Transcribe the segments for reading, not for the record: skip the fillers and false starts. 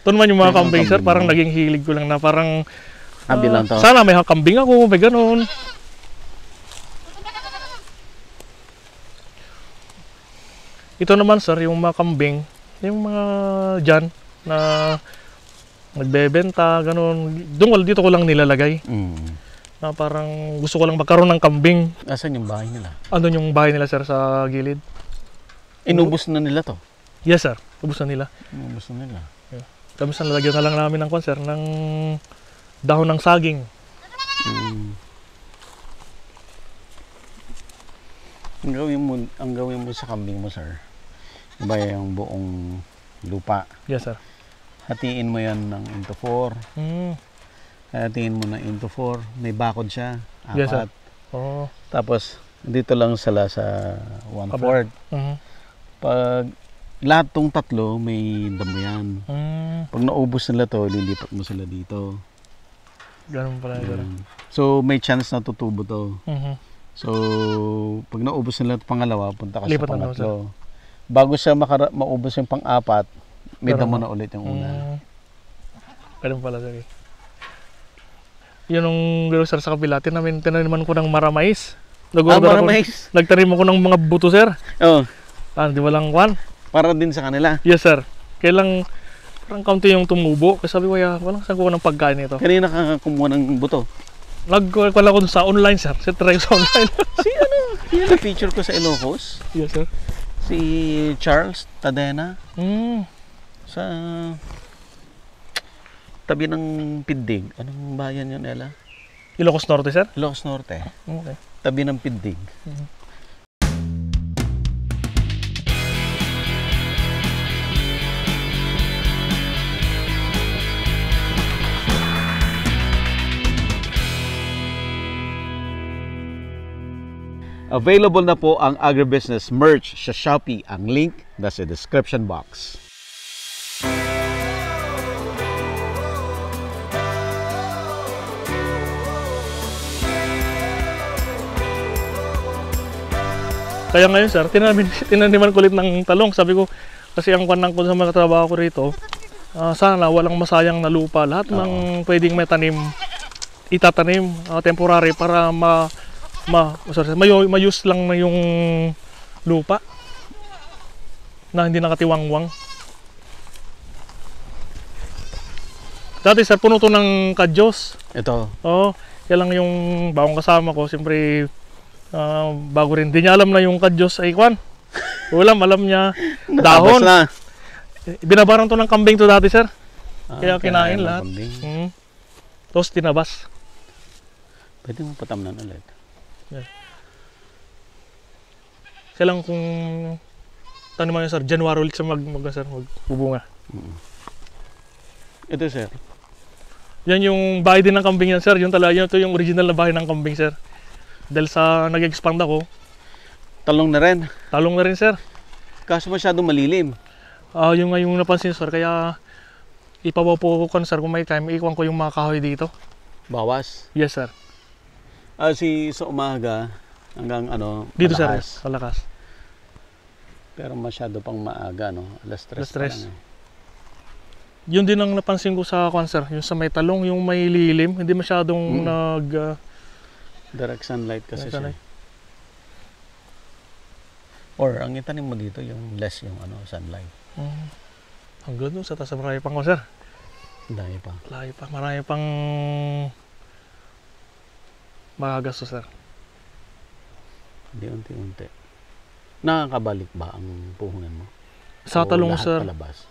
Ito naman yung mga Yung mga kambing, sir, kambing parang mo. naging hilig ko lang na parang Bilang to. sana may kambing ako, may ganun. Ito naman, sir, yung mga kambing, yung mga dyan na nagbebenta, ganun. Dito ko lang nilalagay. Na parang gusto ko lang magkaroon ng kambing. Asan yung bahay nila? Ano yung bahay nila, sir, sa gilid? Inubos na nila to. Yes, sir. Ubus na nila. Inubos na nila. Tapos nalagyan na lang namin ng sir, ng dahon ng saging. Ang gawin mo sa kambing mo, sir, iba yung buong lupa. Yes, sir. Hatiin mo yan ng into 4. Hatiin mo ng into 4. May bakod siya. 4. Yes, sir. Oh. Tapos, dito lang sila sa 1/4. Pag lahat tong tatlo, may damo yan. Pag naubos nila to, lilipat mo sila dito. Ganun pala. So, may chance na tutubo to. So, pag naubos nila ito pangalawa, punta ka Lipat sa na pangatlo. Bago siya maubos yung pang-4, may damo na ulit yung una. Ganun pala, sir. Yun yung sir sa kabila, tinaniman ko ng maramais. Maramais? Nagtanim ako ng mga buto, sir. Oo. Di ba lang kwan? Para din sa kanila. Yes, sir. Kailang parang kaunti yung tumubo. Kasi sabi ko, walang sago ko ng pagkain ito. Kanina ka kumuha ng buto? Nagkuha ko sa online, sir. Try ko sa online. Yan ang feature ko sa Ilocos. Yes, sir. Si Charles Tadena. Sa tabi ng Pindig. Anong bayan yun, Ella? Ilocos Norte, sir? Ilocos Norte. Okay. Tabi ng Pindig. Available na po ang agribusiness merch sa Shopee. Ang link nasa description box. Kaya ngayon, sir, tinaniman ko ulit ng talong. Sabi ko, kasi ang kwanang ko sa mga trabaho ko rito, sana walang masayang na lupa. Lahat ng pwedeng may tanim, itatanim temporary para mayus lang na yung lupa na hindi nakatiwangwang. Dati, sir, puno to ng kadyos. Ito. Oo, yan lang yung bagong kasama ko. Siyempre, bago rin. Di niya alam na yung kadyos ay kwan. Alam niya dahon. Na. Binabaran to ng kambing to dati, sir. Kaya kinain ng lahat. kambing. Tapos tinabas. Pwede mo patamnan ulit. Yan. Kailang kung taniman niya, sir, January ulit siya magbubunga. Ito, sir. Yan yung bahay din ng kambing yan, sir. Yung talaga, ito yung original na bahay ng kambing, sir. Dahil sa nag-expand ako. Talong na rin. Talong na rin, sir. Kaso masyadong malilim. Yung ngayong napansin, sir, kaya ipawapo ko, sir, kung may time, ikuhan ko yung mga kahoy dito. Bawas. Yes, sir. Sa umaga hanggang Dito, malakas. sir, malakas. Pero masyado pang maaga, no? Alas 3 Alas pa 3. lang, eh. Yun din ang napansin ko sa sir, yung sa may talong, yung may lilim, hindi masyadong direct sunlight kasi siya. sunlight. Or ang itanim mo dito yung less yung sunlight. Hanggang doon sa taas, marami pang sir. Dahil pa. Marami pang magagastos, sir. Hindi unti-unti. Nakakabalik ba ang puhunan mo? Sa talong, lahat sir. Palabas?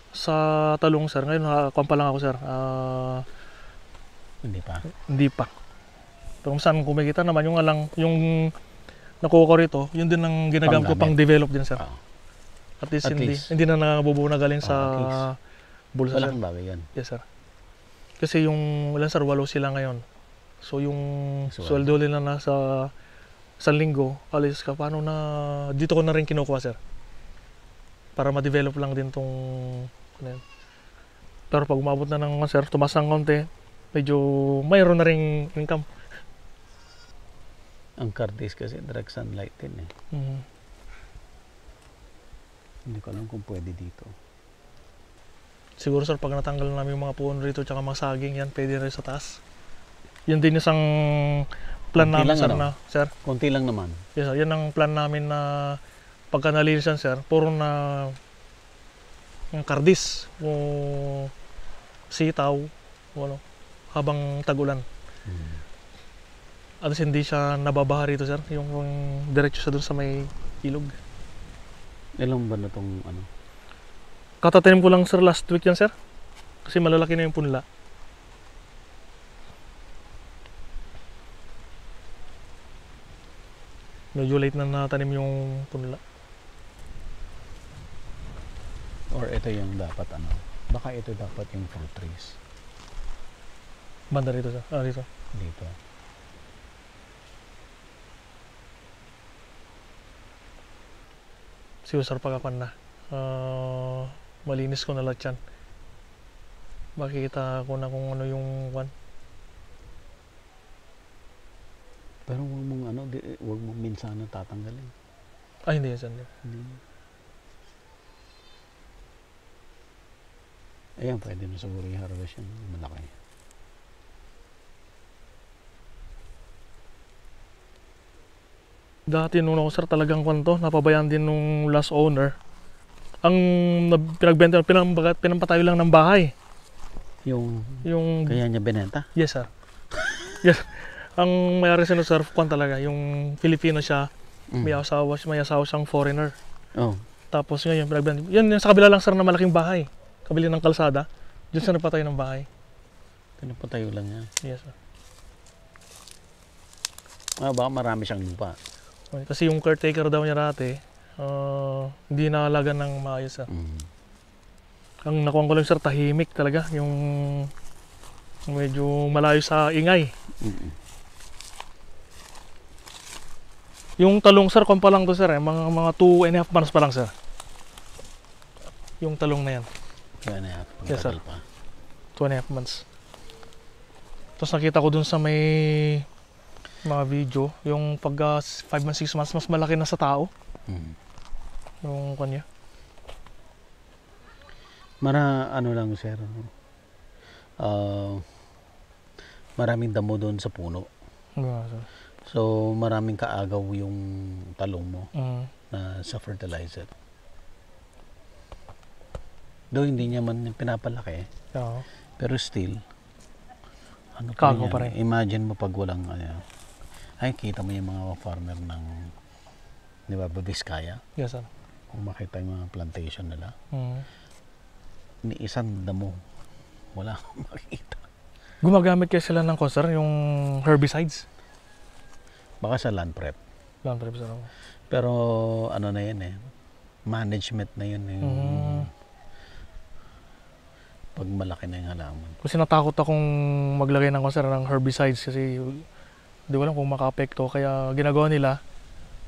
Sa talong, sir. Ngayon, kuwan pa lang ako, sir. Hindi pa. Pero kung saan kumikita naman, yung nakuha ko rito, yun din ang ginagamit ko pang develop din, sir. At least hindi na nabubuo na galing sa bulsa, sir. Walang bagay yan. Yes, sir. Kasi yung, sir, 8 sila ngayon. So yung sweldo nila nasa 1 linggo, alis ka, paano na, dito ko na rin kinukuha, sir. Para ma-develop lang din tong, pero pag umabot na ng, sir, tumas ng konti, medyo mayroon na ring income. Ang Cardis kasi direct sunlight din eh. Hindi ko alam kung pwede dito. Siguro sir, pag natanggal namin yung mga puno rito tsaka mga saging, yan pwede rin sa taas. Yan din isang plan Konti namin lang, sir ano? na, sir. Konti lang naman. Yes sir, yan ang plan namin na pagka nalilisan sir, puro na yung kardis o sitaw o ano, habang tagulan. At hindi siya nababaha rito sir, yung diretso sa dun sa may ilog. Ilang ba na tong ano? Katatanim ko lang sir last week yan sir. Kasi malalaki na yung punla. Medyo late na natanim yung punla. Or ito yung dapat ano? Baka ito dapat yung fruit trees. Banda rito sir. Rito. Dito. Siguro sir pagkapan na. Malinis ko na lahat yan. Makikita ko na kung ano yung one. Pero huwag mong ano, huwag mong minsan tatanggalin. Ay hindi yan sir. Hindi. Ayan, pwede na siguro i-harvest yan. Malaki. Dati nung ako sir talagang kwanto, napabayaan din nung last owner. Ang pinagbenta, pinampatayo lang ng bahay. Yung Yung kaya niya binenta? yes sir. Yes. Ang may-ari sa sir, kwan talaga, yung Filipino siya, may asawa siyang foreigner. Oh. Tapos ngayon pinagbenta. Yun yung sa kabila lang sir na malaking bahay. Kabila ng kalsada. Diyan sa nagpatayo ng bahay. Pinapatayo lang niya. Yes sir. Baka marami siyang lupa. Kasi yung caretaker daw niya dati, hindi naalaga ng maayos sir. Ang nakuha ko lang sir, tahimik talaga. Yung medyo malayo sa ingay. Yung talong sir, kung pa lang to sir, mga 2.5 months pa lang sir. Yung talong na yan. Kaya na yan. Yes, sir. Pa. 2.5 months. Tapos nakita ko dun sa may mga video, yung pag 5 months, 6 months, mas malaki na sa tao. Yung kanya. Ano lang sir. Maraming damo doon sa puno. Yeah, sir. So maraming kaagaw yung talong mo na sa fertilizer. Though hindi niya man pinapalaki. Yeah. Pero still, ano Kaagaw yan? pa rin. Imagine mo pag walang ay kita mo yung mga farmer ng, di ba, Biskaya. Yes sir. Kung makita yung mga plantation nila, Mm. ni isang damo, wala akong makita. Gumagamit kaya sila ng sir, yung herbicides. Baka sa land prep. Land prep sir. Pero ano na yan management na yun pag malaki na yung halaman. Kasi natakot akong maglagay ng sir ng herbicides kasi di ko alam kung maka-apekto. Kaya ginagawa nila,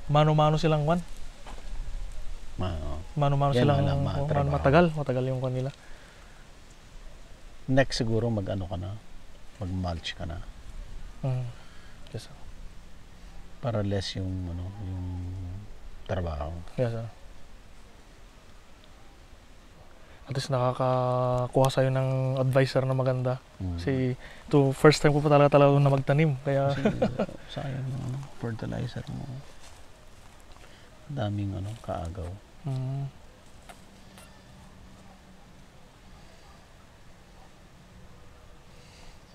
mano-mano silang kwan. Mano-mano Yan silang lang, matagal yung kwan nila. Next siguro mag-ano ka na, mag-mulch ka na. Yes sir. Para less yung trabaho. Yes sir. At least nakakakuha sa'yo ng advisor na maganda. Kasi ito, first time ko pa talaga na magtanim. Kaya sayang yung fertilizer mo. Daming kaagaw.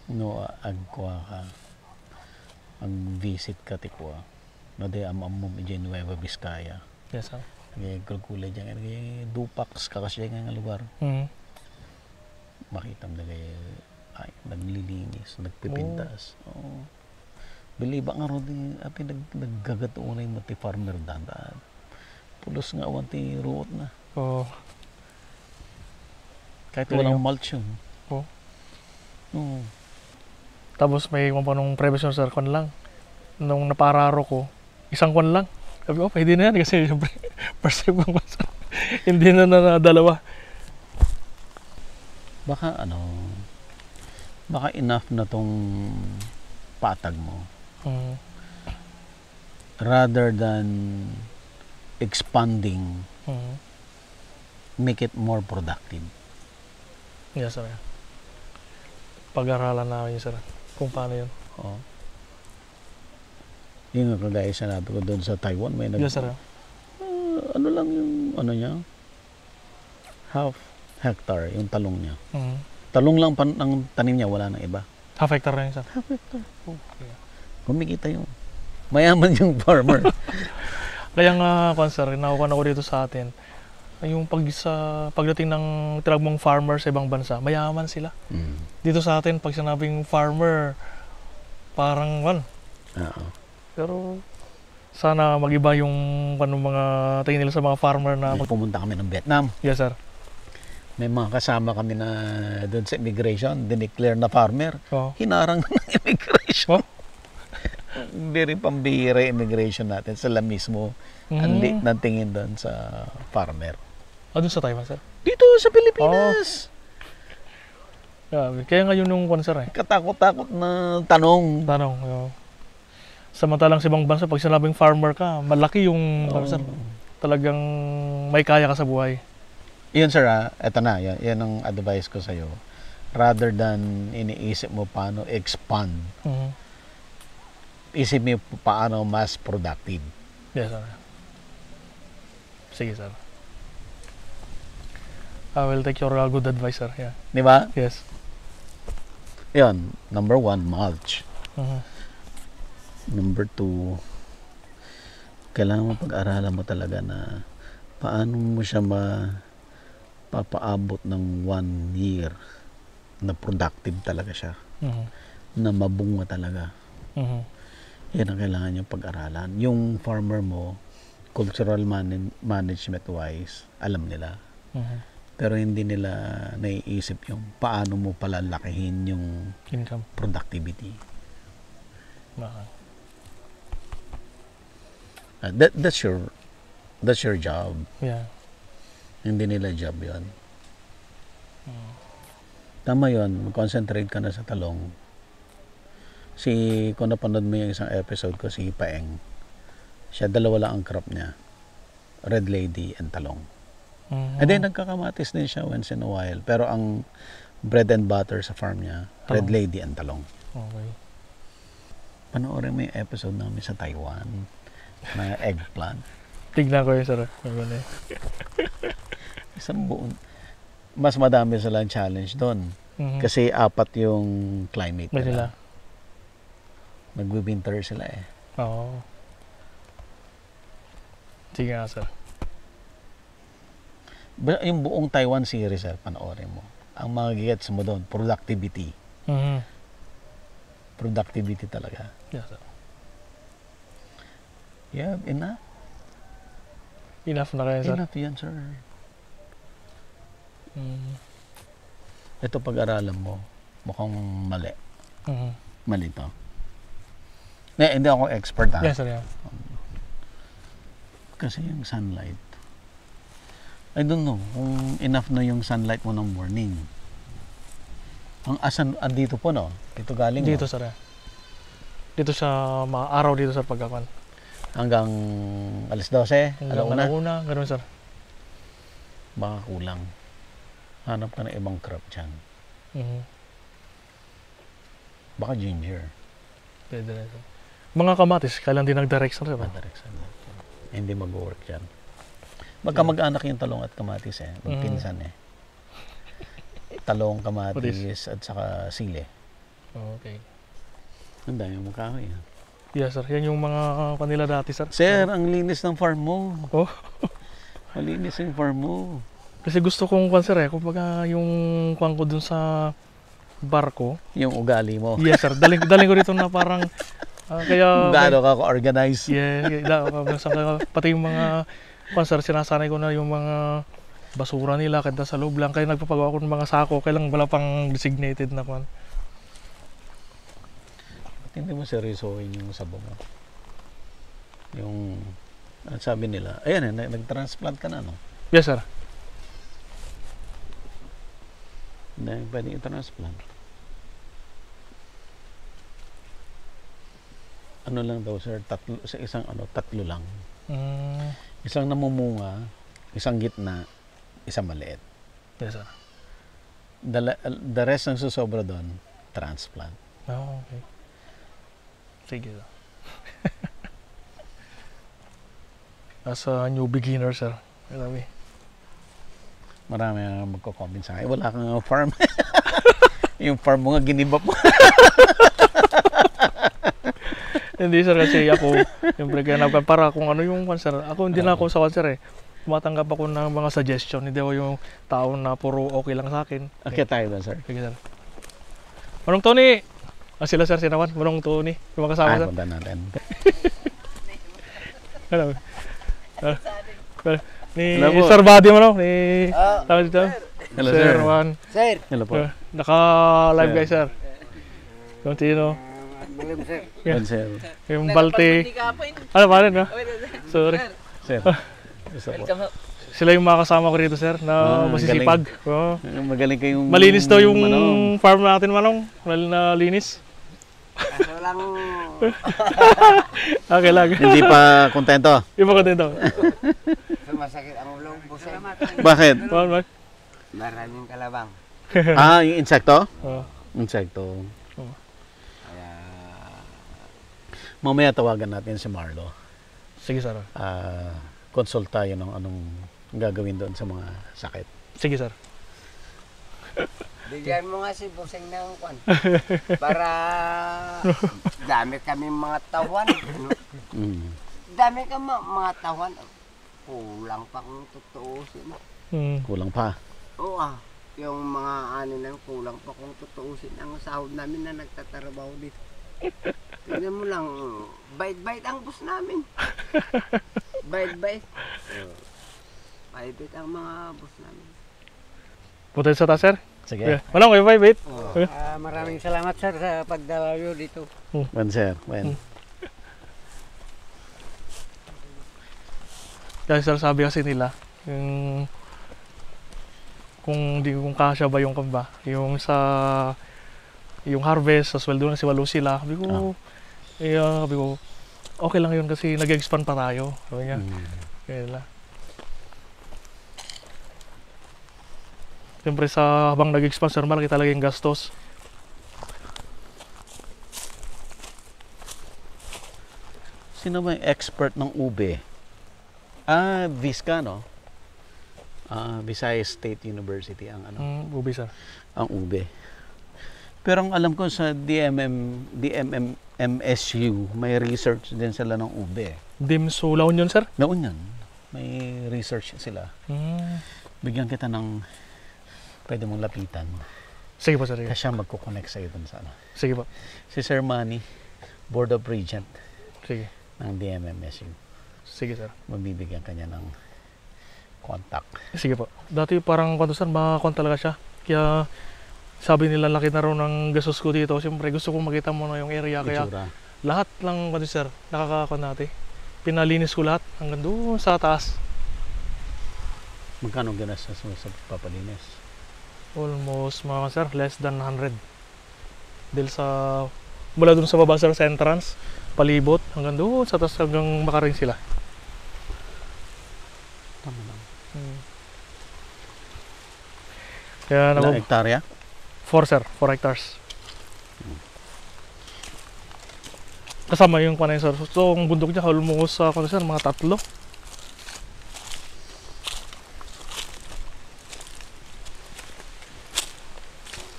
No, agkwa ka. Mag-visit ka tikwa. No, de amam dyan Nueva Vizcaya. yes sir. Kaya kulkulay dyan. Kaya dupax ka kasi nga lugar. Makita mo na kaya naglilinis, nagpipintas. Oh. Believe nga rin, naggagatuunay mo ti farmer dandaan. Pulos nga awan ti ruot na. Oh. Kahit walang mulch yun. Oh. Oo. Tapos may kumpanong previous sir, kwan lang. Nung napararo ko, isang kwan lang. Sabi ko, pwede na yan kasi siyempre, first time kong basa. Hindi na dalawa. Baka baka enough na tong patag mo. Rather than expanding, make it more productive. Yes, sir. Pag-aralan namin, sir. Kung paano yun. Oo. Yung nga kagaya sinabi ko doon sa Taiwan, may Yes, sir. ano lang yung ano niya, half hectare yung talong niya. Talong lang ang tanim niya, wala nang iba. Half hectare na yun, sir. Half hectare. Kumikita yun. Mayaman yung farmer. Kaya nga, sir, nakukuha ko dito sa atin, yung pagdating ng tinagmong farmer sa ibang bansa, mayaman sila. Dito sa atin, pag sinabing farmer, parang, Oo. pero sana mag-iba yung mga tingin nila sa mga farmer na... Pumunta kami ng Vietnam. Yes, sir. May mga kasama kami na doon sa immigration, dineclare na farmer. Oh. Hinarang na ng immigration. Oh. Very pambihira yung immigration natin. Sila mismo, ang liit ng tingin doon sa farmer. Doon sa Taiwan, sir? Dito sa Pilipinas. Kaya nga yun yung sir eh. Katakot-takot na tanong. Samantalang sa ibang bansa, pag sinabing farmer ka, malaki yung sir. Talagang may kaya ka sa buhay. Yun sir, eto na, yan ang advice ko sa'yo. Rather than iniisip mo paano expand, isip mo paano mas productive. Yes, sir. Sige, sir. I will take your good advice, sir. Yeah. Di ba? Yes. Yun, number 1, mulch. Number 2, kailangan mo pag-aralan mo talaga na paano mo siya papaabot ng 1 year na productive talaga siya. Na mabunga talaga. Yan ang kailangan yung pag-aralan. Yung farmer mo, cultural management wise, alam nila. Pero hindi nila naiisip yung paano mo palalakihin yung income, productivity. That's your job. Yeah. Hindi nila job yun. Tama yun, mag-concentrate ka na sa talong. Kung napanood mo yung isang episode ko, si Paeng, siya 2 lang ang crop niya. Red Lady and talong. And then nagkakamatis din siya once in a while. Pero ang bread and butter sa farm niya, Red Lady and talong. Okay. Panoorin mo yung episode namin sa Taiwan na eggplant. Tignan ko yun, sir. Isang buong, mas madami silang challenge doon. Kasi 4 yung climate nila. Nag-winter sila eh. Oo. Sige nga, sir. Yung buong Taiwan series, panoorin mo. Ang mga gets mo doon, productivity. Productivity talaga. Yes, sir. Yeah, enough. Enough na kayo, sir? Enough yan, sir. Ito pag-aralan mo, mukhang mali. Mali to. Hindi ako expert ha. Yes, sir. Yeah. Kasi yung sunlight, I don't know kung enough na yung sunlight mo ng morning. Andito po, no? Dito galing, dito, no? Sir. Dito sa mga araw dito, sir, pagkakan. Hanggang alas 12, alauna, ganoon, sir. Baka kulang. Hanap ka ng ibang crop dyan. Baka ginger. Pwede na, sir. Mga kamatis, kailan din nag-direct, sir? Hindi mag-work dyan. Magkamag-anak yung talong at kamatis eh. Magpinsan eh. Talong, kamatis, at saka sili. Okay. Ang dami yung mukhahoy. Yes, sir. Yan yung mga kanila dati, sir. Sir, ang linis ng farm mo. Oh. Ang linis ng farm mo. Kasi gusto kong, sir, kumbaga yung kuwan ko dun sa barko. Yung ugali mo. Yes, sir. Daling ko rito na parang kaya gaano ka organize. Pati yung mga sir, sinasanay ko na yung mga basura nila kahit sa loob lang. Kaya nagpapagawa ko ng mga sako. Kailang wala pang designated na kwan. Hindi mo seryosohin yung sabo mo. Yung sabi nila, ayan nag-transplant ka na, no? Yes, sir. Hindi, pwede i-transplant. Ano lang daw, sir, sa isang tatlo lang. Isang namumunga, isang gitna, isang maliit. Yes, sir. The rest ng susobra doon, transplant. Oh, okay. Sige. As a new beginner, sir. Marami ang magko-comment sa akin. Wala kang farm. Yung farm mo nga ginibap mo. Hindi, sir, kasi ako, siyempre kaya para kung ano yung sir. Ako hindi na ako sa sir eh. Tumatanggap ako ng mga suggestion. Hindi ako yung tao na puro okay lang sa akin. Okay tayo ba, sir? Sige, sir. Manong Tony! Sila, sir, sinawan. Manong Tony. Yung mga kasama, sir. Punta natin. Hello. Ni Hello po. Sir Buddy mo, no? Ni tawag dito. Hello, Sir sir. Juan. Sir. Hello po. Naka-live guys, sir. Continue. Malam, sir. Yan, sir. Yung Balte. Ano pa rin, ha? Sorry. Sir. Gusto po. Sila yung mga kasama ko rito, sir, na masisipag. Oo. Magaling kayong... Malinis daw yung ano. farm natin, Manong. Na linis. Kaso lang, Okay lang. Hindi pa kontento. Yung mga dito. sumasakit ang ulo. Busay. Bakit? Maraming kalabang. Yung insekto? Oo. Insekto. Kaya, Mamaya tawagan natin si Marlo. Sige, sir. Consult tayo ng anong gagawin doon sa mga sakit. Sige, sir. bigyan mo nga si Busay ng kwan. Para dami kami mga tawan. Mm. Dami ka mga tawan. Kulang pa kung tutuusin. Kulang pa. Oo yung mga ano na kulang pa kung tutuusin ang sahod namin na nagtatrabaho dito. Tingnan mo lang, bait-bait ang boss namin. Bait-bait. Bait-bait ang mga boss namin. Punta sa taas, sir. Sige. Manong, may bait. Maraming salamat sir sa pagdalaw dito. When, sir? When? Dahil sir, sabi kasi nila, yung kung kasya ba yung kamba, yung harvest, sa sweldo na si walo sila. Sabi ko, okay lang yun kasi nag-expand pa tayo. Sabi niya. Kaya nila. Siyempre habang nag-expand, sir, malaki talaga yung gastos. Sino ba yung expert ng ube? Visca, no? Visayas State University ang ano? Ubi, sir. Ang ube. Pero ang alam ko sa DMMSU, may research din sila ng ube. Dimso La Union, sir? La Union. May research sila. Bigyan kita ng pwede mong lapitan. Sige po, sir. Kasi siya magkoconnect sa'yo dun sa ano. Sige po. Si Sir Manny, Board of Regent Sige. ng DMMSU. Sige, sir. Mabibigyan kanya ng contact. Sige po. Dati parang sir, makakon talaga siya. Kaya sabi nila laki na raw ng gastos ko dito. Siyempre gusto kong makita mo na yung area. Kaya Itsura. lahat lang sir, nakakakon natin. Pinalinis ko lahat hanggang doon sa taas. Magkano ginastos mo sa papalinis? Almost mga sir, less than 100. Dahil mula doon sa baba sir, sa entrance, palibot, hanggang doon sa taas hanggang makaring sila. Tama lang. Kaya Ilang hektarya? 4 sir, 4 hectares. Kasama yung panay sir. So, ang bundok niya almost sa sir, mga 3.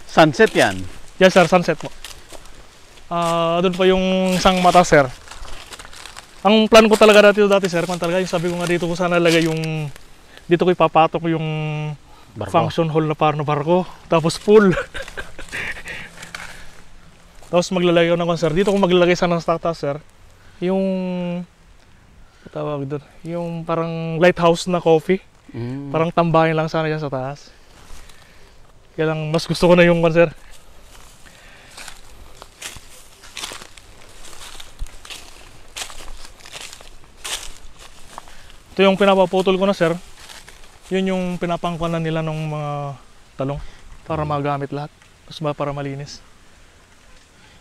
Sunset yan. Yes sir, sunset po. Doon pa yung isang mata sir. Ang plan ko talaga dati sir, yung sabi ko nga dito ko sana lagay dito ko ipapatok yung Barko. function hall na parang barko. Tapos pool. Tapos maglalagay ako ng sir. Dito ko maglalagay sana ng stock sir. Yung tawag doon, yung parang lighthouse na coffee. Parang tambahin lang sana yan sa taas. Kaya lang mas gusto ko na yung sir. Ito yung pinapaputol ko na sir. Yun yung pinapangkuanan nila ng mga talong para magamit lahat. Tapos para malinis.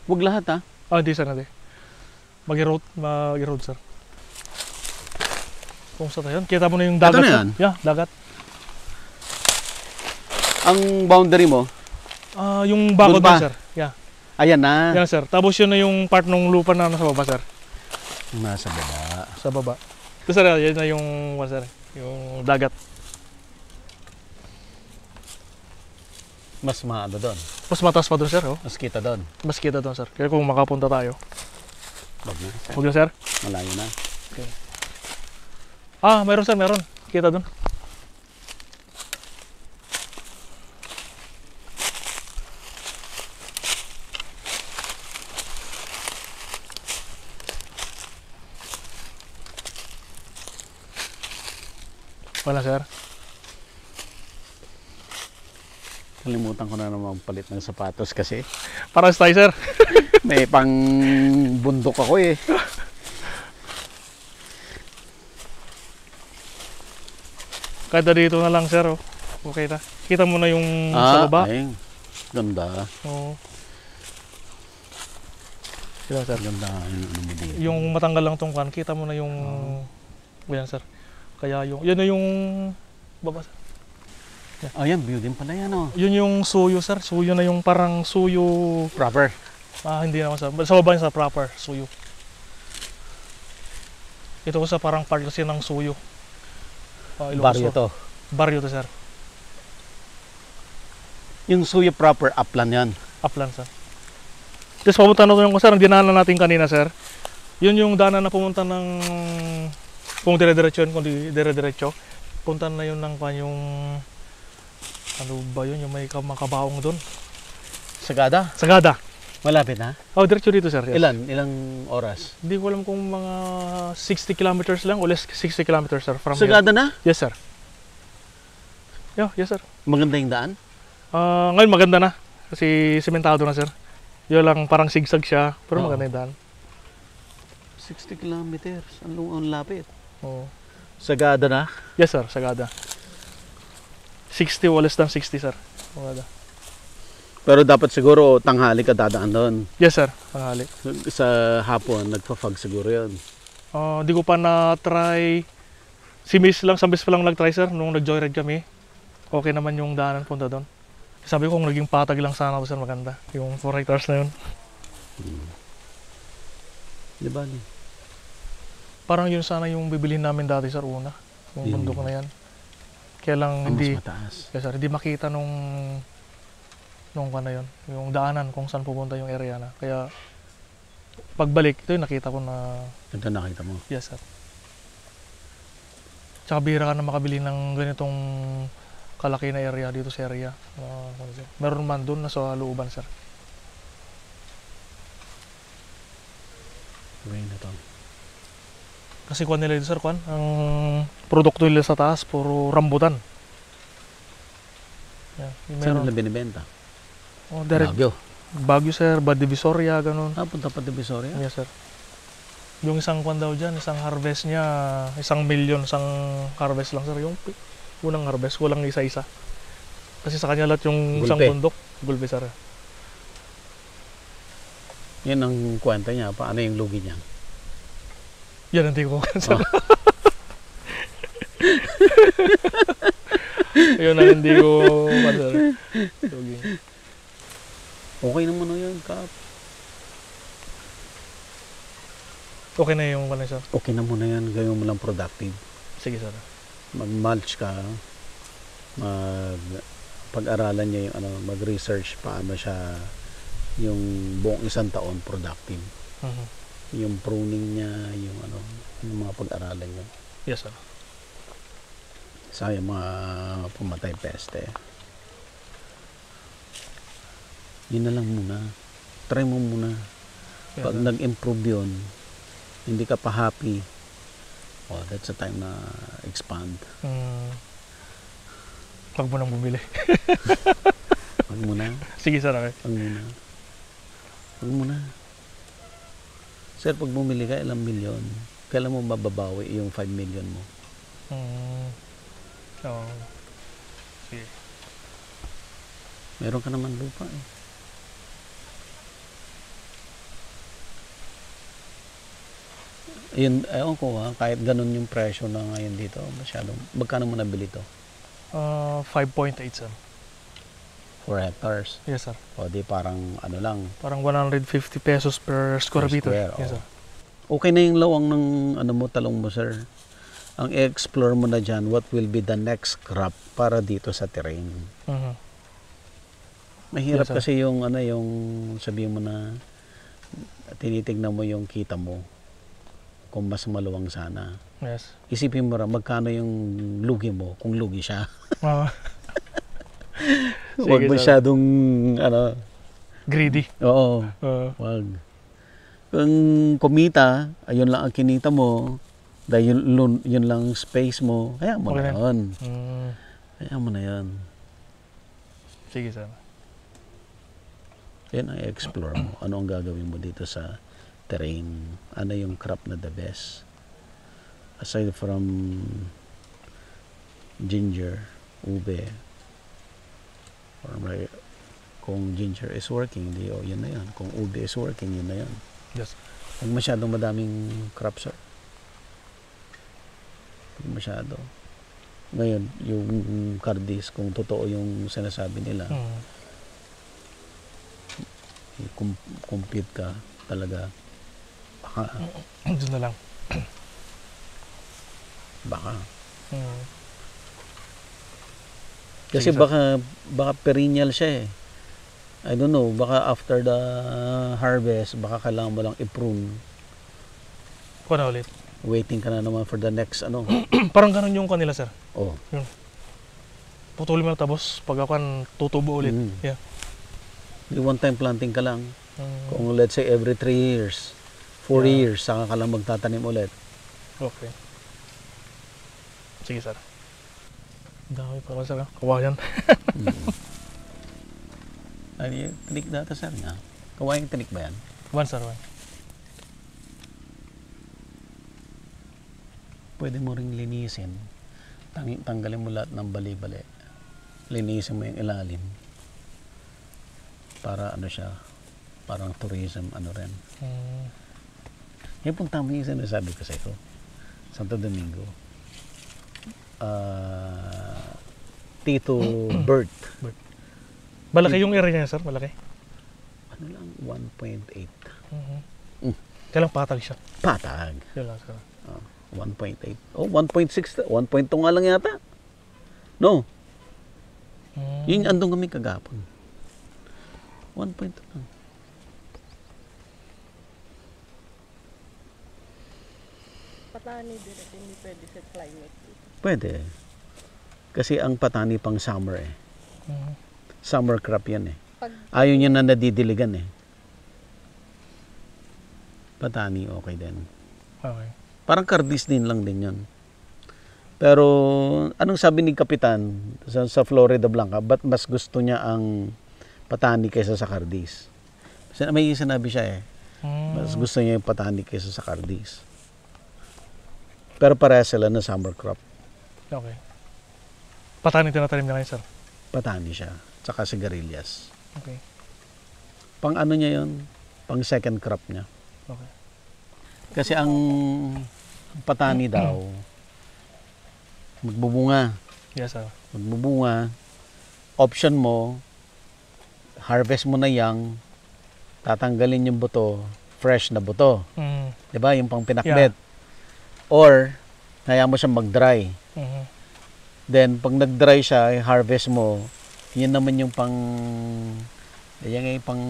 Huwag lahat ha. Hindi sir, hindi. Mag-erode sir. Kung sa tayo, kita mo na yung dagat. Ito na yan? Yeah, dagat. Ang boundary mo, Yung bakod Doon pa? na, sir. Yeah. ayan na. Yan, sir. Tapos yun na yung part ng lupa na nasa baba, sir. Nasa baba. Sa baba. Ito, sir, yan na yung, sir, yung dagat. Mas maano doon. Mas mataas pa doon, sir. Oh. Mas kita doon. Mas kita doon, sir. Kaya kung makapunta tayo. Wag na. Huwag na, sir. Malayo na. Mayroon, sir. Meron. Kita doon. Wala, sir. Kalimutan ko na naman palit ng sapatos kasi Para tayo, sir. may pang bundok ako eh. Kada dito na lang, sir. Oh. Okay ta. Kita mo na yung sa baba. Ay, ganda. Oo. Kita, sir. Ganda yung ano mo dito. Yung matanggal lang tong kan, kita mo na yung yan, sir. Kaya yung yun na yung baba, sir. Ayan, view din pala yan oh. Yun yung suyo, sir. Suyo na yung parang suyo. Proper. Hindi naman sa baba yun sa proper suyo. Ito ko sa parang part kasi ng suyo. Ilocos Baryo Sur. to. Baryo to, sir. Yung Suyo proper upland yan. Upland, sir. Just papunta na yung sir, ang dinaanan natin kanina, sir. Yun yung daanan na pumunta ng kung dire-diretso yun, kung dire-diretso. Punta na yun ng yung ano ba yun, yung may makabaong doon. Sagada? Sagada. Malapit na? Diretso dito, sir. Yes. Ilang oras? Hindi ko alam kung mga 60 kilometers lang o less 60 kilometers, sir, from Sagada na? here. Yes, sir. Yes, sir. Maganda yung daan? Ngayon maganda na kasi sementado na, sir. Yun lang, parang sigsag siya, pero Oo. maganda yung daan. 60 kilometers. Ang lapit. Oo. Sagada na? Yes, sir. Sagada. 60 o less than 60, sir. Sagada. Pero dapat siguro tanghali ka dadaan doon. Yes, sir. Tanghali. Sa hapon, nagpa-fog siguro yun. Di ko pa na-try. Si Miss lang, sa Miss pa lang nag-try, sir, nung nag-joyride kami. Okay naman yung daanan punta doon. Sabi ko kung naging patag lang sana ako, sir, maganda. Yung 4 hectares na yun. Di ba? Parang yun sana yung bibilhin namin dati, sir, una. Yung bundok na yan. Kaya lang hindi, Mas mataas. yes, sir, hindi makita nung yun, yung daanan kung saan pupunta yung area na. Kaya pagbalik, ito yung nakita ko na, Ito nakita mo. yes, sir. Tsaka bihira ka na makabili ng ganitong kalaki na area dito sa area. Meron man doon na sa looban, sir. Gawin na to. Kasi kuha nila dito, sir, ang produkto nila sa taas, puro rambutan. Yan, yung Saan meron. nila binibenta? Direct, Baguio. Baguio, sir, Divisoria, ganun. Punta pa Divisoria? Yes, sir. Yung isang kwan daw dyan, isang harvest niya, 1 million, isang harvest lang, sir. Yung unang harvest, walang isa-isa. Kasi sa kanya lahat yung isang Gulpe. bundok, gulpe, sir. Yan ang kwenta niya. Paano yung lugi niya? Yan, hindi ko sir. Yun ang hindi ko sir. Okay naman na yan, Kap. Okay na yung sir. Okay na muna yan. Gawin mo lang productive. Sige, sir. Mag-mulch ka. Pag-aralan niya yung mag-research paano siya yung buong isang taon productive. Yung pruning niya, yung mga pag-aralan niya. Yes, sir. Sayang mga pumatay peste. Yun na lang muna. Try mo muna. Yes, Pag sir. nag-improve yun, hindi ka pa happy, that's the time na expand. Huwag mo nang bumili. Wag muna. Sige, sir. Okay. Wag muna. Sir, pag bumili ka, ilang milyon? Kailan mo mababawi yung 5 million mo? Sige. Meron ka naman lupa eh. Ayun, ewan ko kahit ganun yung presyo na ngayon dito, magkano mo nabili to? 5.8, sir. 4 hectares. Yes, sir. O di parang ano lang. Parang 150 pesos per square Per meter. square, Yes, oo. sir. Okay na yung lawang ng ano mo, talong mo, sir. Ang i-explore mo na dyan, what will be the next crop para dito sa terrain. Mhm. Mahirap Yes, sir. kasi yung ano, yung sabihin mo na tinitignan mo yung kita mo kung mas maluwang sana. Yes. Isipin mo rin magkano yung lugi mo kung lugi siya. Ah, Huwag Sige, sir. masyadong ano, greedy. oo, Uh, wag. Kung kumita, ayun lang ang kinita mo, dahil yun lang space mo, kaya mo Okay na na. yun. mm, Kaya mo na yun. sige, sir. Yan ang explore mo. Ano ang gagawin mo dito sa terrain? Ano yung crop na the best? Aside from ginger, ube, or kung ginger is working, di yun na yun. Kung ube is working, yun na yun. Yes. Huwag masyadong madaming crops, sir. Huwag masyado. Ngayon, yung Cardis, kung totoo yung sinasabi nila, compute ka talaga. Doon na lang. Baka. Mm. Kasi Sige, sir. baka perennial siya eh. I don't know, baka after the harvest, baka kailangan mo lang i-prune. Kuha na ulit. Waiting ka na naman for the next ano. Parang ganun yung kanila, sir. Oh. Putulin mo na tapos pag ako tutubo ulit. Mm. Yeah. Di one time planting ka lang. Mm. Kung let's say every 3 years, 4 Yeah. years, saka ka lang magtatanim ulit. Okay. Sige, sir. Dami pa sir. Kawayan. Ay, tinik data sir nga. Kawayang tinik ba yan? One, sir. One. Pwede mo ring linisin. Tanggalin mo lahat ng bali-bali. Linisin mo yung ilalim. Para ano siya, parang tourism ano rin. Mm. Yan pong tama yung sinasabi ko sa iyo. Santo Domingo. Tito Bert. Malaki yung area niya, sir. Malaki. Ano lang, 1.8. Mhm. Mm. Kailang patag siya. Patag. Yun lang, sir. 1.8. Oh, 1.6. 1.2 nga lang yata. No, Mm. yun andun kami kagapon. 1.2 lang. Patani din at hindi pwede sa climate dito. Pwede. Kasi ang patani pang summer eh. Mhm. Summer crop yan eh. Pag Ayaw niya na nadidiligan eh. Patani okay din. Okay. Parang Cardis din lang din yun. Pero anong sabi ni Kapitan sa Florida Blanca, ba't mas gusto niya ang patani kaysa sa Cardis? May sinabi siya eh. Mas gusto niya yung patani kaysa sa Cardis. Pero parehas sila na summer crop. Okay. Patani tinatanim niya ngayon, sir. Patani siya. Tsaka sigarilyas. Okay. Pang ano niya yun? Pang second crop niya. Okay. Kasi ang patani daw, magbubunga. Yes, sir. Magbubunga. Option mo, harvest mo na yang, tatanggalin yung buto, fresh na buto. Mm. 'Di ba? Yung pang pinakbet. Or, hayaan mo siyang mag-dry. Mhm. Then, pag nag-dry siya, harvest mo, yun naman yung pang, yan yung pang,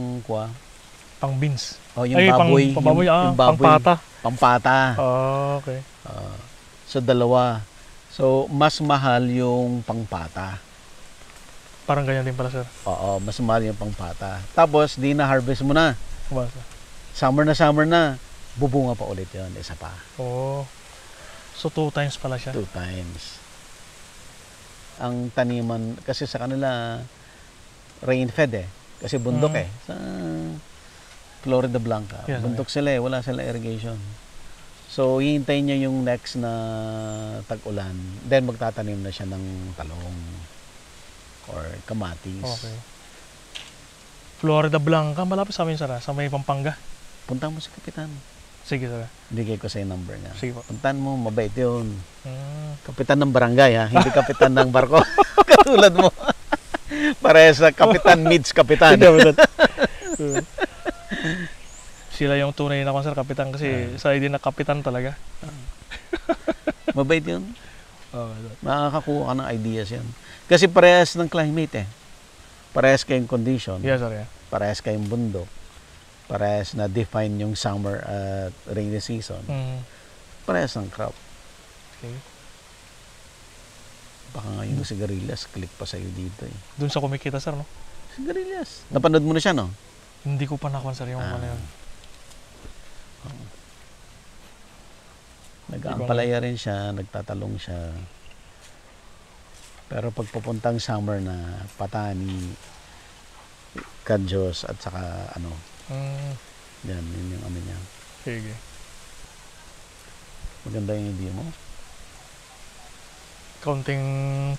Pang beans. yung Ay, baboy. Pang baboy. yung Pang pata. Pampata. Ah, okay. So, dalawa. So, mas mahal yung pangpata. Parang ganyan din pala, sir. Oo, mas mahal yung pangpata. Tapos, di na harvest mo na. Kumbaga, sir. Summer na, bubunga pa ulit yun. Isa pa. Oh. So, 2 times pala siya. 2 times. Ang taniman, kasi sa kanila, rain-fed eh. Kasi bundok eh. Sa Florida Blanca. Yes, bundok sila eh. Wala sila irrigation. So, hihintayin niya yung next na tag-ulan. Then, magtatanim na siya ng talong or kamatis. Okay. Florida Blanca, malapit sa amin, sir. Sa may Pampanga. Punta mo sa kapitan. Sige, sir. Bigay ko sa number niya. Sige po. Puntahan mo, mabait yun. Mm. Kapitan ng barangay ha, hindi kapitan ng barko. Katulad mo. Parehas sa kapitan meets kapitan. Kapitan. Sila yung tunay na sir, kapitan kasi sa din na kapitan talaga. Mabait yun. Oh, Makakakuha ka ng ideas yan. Kasi parehas ng climate eh. Parehas kayong condition. yes sir, yeah. Parehas kayong bundok. Parehas na define yung summer at rainy season. Parehas ng crop. Okay. Baka nga yung sigarilyas, click pa sa'yo dito eh. Doon sa kumikita sir, no? Sigarilyas. Napanood mo na siya, no? Hindi ko pa nakuha sir yung ano yun. Nag-aampalaya rin siya, nagtatalong siya. Pero pag pupuntang summer na Patani, Kadyos at saka ano, yan, yun yung ano niya. Sige. Maganda yung idea mo. Kaunting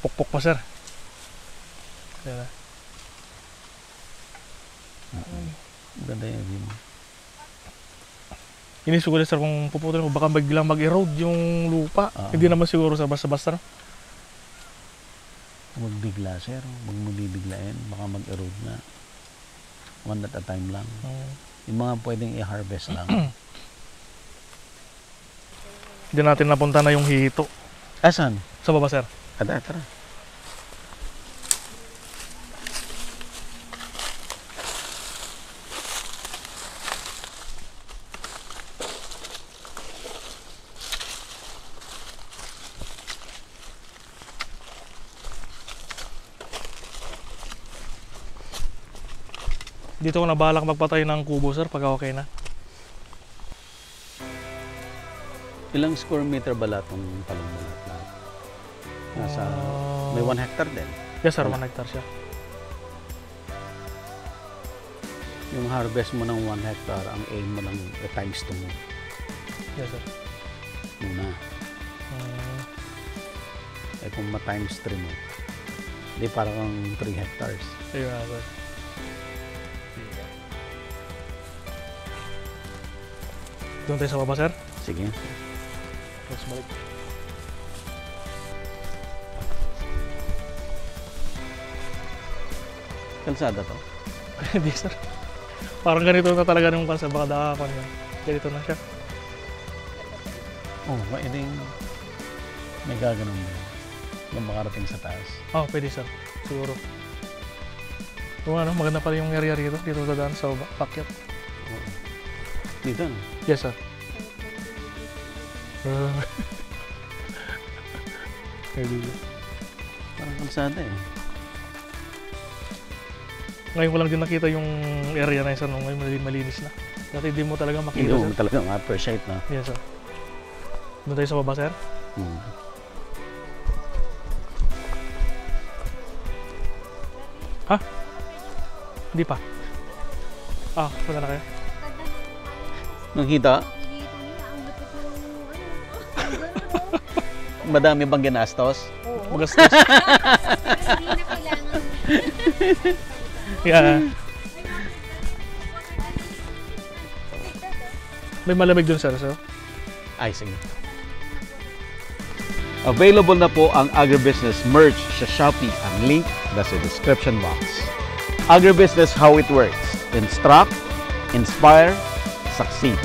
pukpok pa sir. Kaya, Maganda yung idea mo. inisip ko sir kung puputol ko, baka biglang mag-erode yung lupa. Hindi naman siguro sa basta-basta, no? Huwag bigla, sir. Huwag mo bibiglain. Baka mag-erode na. One at a time lang. Yung mga pwedeng i-harvest lang. Hindi natin napunta na yung hito. Asan? Sa baba sir. Tara. Dito ko na balak magpatay ng kubo sir pag okay na. Ilang square meter ba lahat ng talong mo lahat? Nasa, may 1 hectare din. Yes sir, 1 hectare siya. Yung harvest mo ng 1 hectare, ang aim mo lang times 2 mo. Yes sir. Muna. Eh kung ma-times 3 mo, di parang 3 hectares. Ayun na sir. Doon tayo sa baba sir. Sige. Let's balik. Kalsada to. Hindi sir. Parang ganito na talaga nung kansa. Baka dakakon yan. Ganito na siya. Oh, pwedeng may gaganon mo. Yung makarating sa taas. Oh, pwede sir. Siguro. Kung ano, maganda pa rin yung area rito. Dito sa daan sa pakyat. Oo. Dito no? Yes sir. Parang kalsada eh. Ngayon ko lang din nakita yung area na yun sir. Ngayon malinis na. Dati di mo talaga makita Hindi mo sir. talagang appreciate na. Yes sir. Doon tayo sa baba sir. Ha? Hindi pa. Punta na kayo. Nakita? Madami bang ginastos? Magastos. Yeah. May malamig dun sir. So? Ay, sige. Available na po ang Agribusiness merch sa Shopee. Ang link nasa description box. Agribusiness, how it works. Instruct, inspire, succeed.